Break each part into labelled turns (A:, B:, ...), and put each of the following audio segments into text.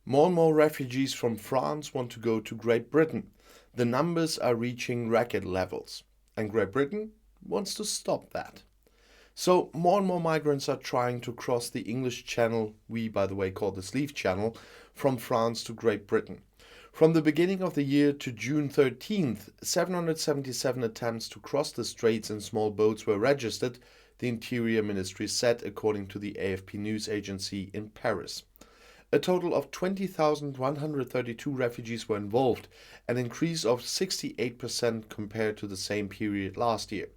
A: More and more refugees from France want to go to Great Britain. The numbers are reaching racket levels, and Great Britain wants to stop that. So, more and more migrants are trying to cross the English Channel, we by the way call the Sleeve Channel, from France to Great Britain. From the beginning of the year to June 13th, 777 attempts to cross the straits in small boats were registered, the Interior Ministry said, according to the AFP news agency in Paris. A total of 20,132 refugees were involved, an increase of 68% compared to the same period last year.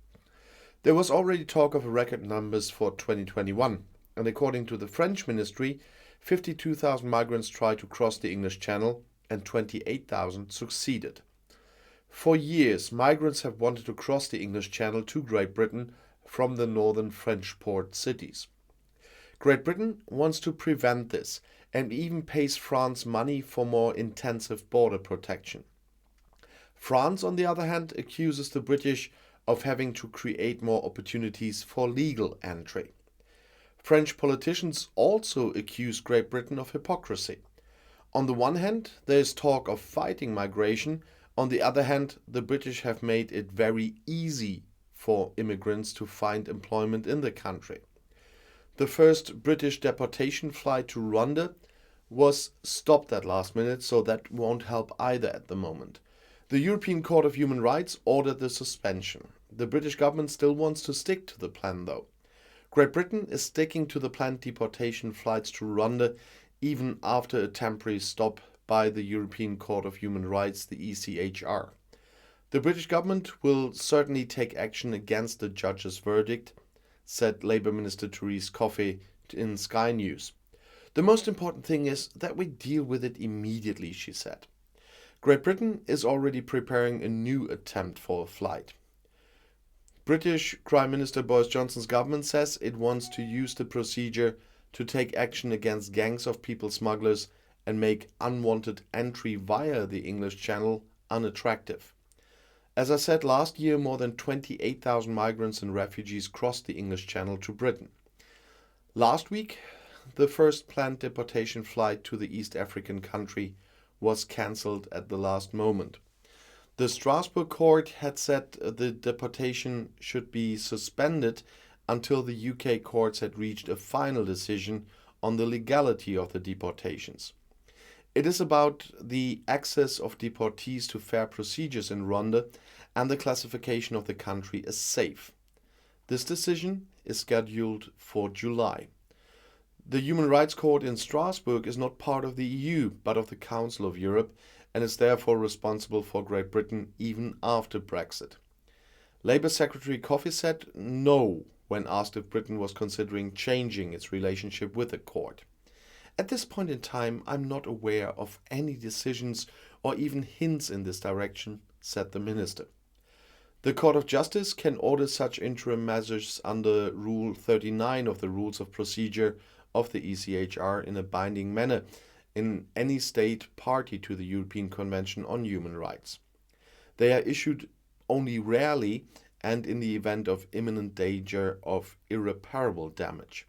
A: There was already talk of record numbers for 2021, and according to the French ministry, 52,000 migrants tried to cross the English Channel and 28,000 succeeded. For years, migrants have wanted to cross the English Channel to Great Britain from the northern French port cities. Great Britain wants to prevent this and even pays France money for more intensive border protection. France, on the other hand, accuses the British of having to create more opportunities for legal entry. French politicians also accuse Great Britain of hypocrisy. On the one hand, there is talk of fighting migration. On the other hand, the British have made it very easy for immigrants to find employment in the country. The first British deportation flight to Rwanda was stopped at last minute, so that won't help either at the moment. The European Court of Human Rights ordered the suspension. The British government still wants to stick to the plan, though. Great Britain is sticking to the planned deportation flights to Rwanda even after a temporary stop by the European Court of Human Rights, the ECHR. The British government will certainly take action against the judge's verdict, said Labour Minister Therese Coffey in Sky News. The most important thing is that we deal with it immediately, she said. Great Britain is already preparing a new attempt for a flight. British Prime Minister Boris Johnson's government says it wants to use the procedure to take action against gangs of people smugglers and make unwanted entry via the English Channel unattractive. As I said, last year more than 28,000 migrants and refugees crossed the English Channel to Britain. Last week, the first planned deportation flight to the East African country was cancelled at the last moment. The Strasbourg court had said the deportation should be suspended until the UK courts had reached a final decision on the legality of the deportations. It is about the access of deportees to fair procedures in Rwanda and the classification of the country as safe. This decision is scheduled for July. The Human Rights Court in Strasbourg is not part of the EU, but of the Council of Europe, and is therefore responsible for Great Britain even after Brexit. Labour Secretary Coffey said no when asked if Britain was considering changing its relationship with the court. At this point in time, I'm not aware of any decisions or even hints in this direction, said the minister. The Court of Justice can order such interim measures under Rule 39 of the Rules of Procedure of the ECHR in a binding manner in any state party to the European Convention on Human Rights. They are issued only rarely and in the event of imminent danger of irreparable damage.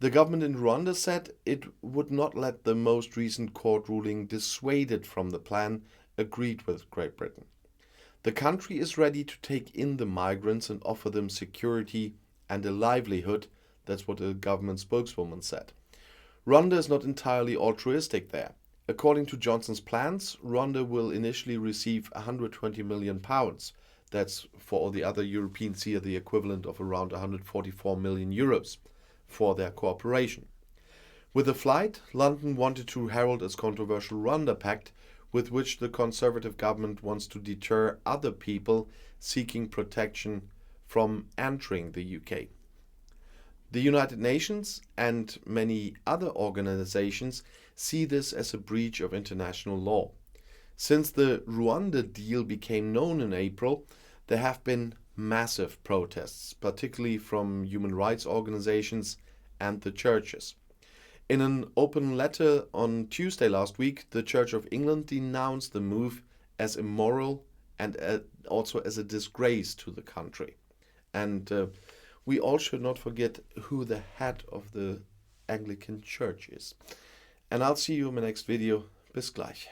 A: The government in Rwanda said it would not let the most recent court ruling dissuade it from the plan agreed with Great Britain. The country is ready to take in the migrants and offer them security and a livelihood, that's what a government spokeswoman said. Rwanda is not entirely altruistic there. According to Johnson's plans, Rwanda will initially receive £120 million. That's for all the other Europeans here the equivalent of around 144 million euros for their cooperation. With the flight, London wanted to herald its controversial Rwanda Pact, with which the Conservative government wants to deter other people seeking protection from entering the UK. The United Nations and many other organizations see this as a breach of international law. Since the Rwanda deal became known in April, there have been massive protests, particularly from human rights organizations and the churches. In an open letter on Tuesday last week, the Church of England denounced the move as immoral and also as a disgrace to the country. And we all should not forget who the head of the Anglican Church is. and I'll see you in my next video. Bis gleich.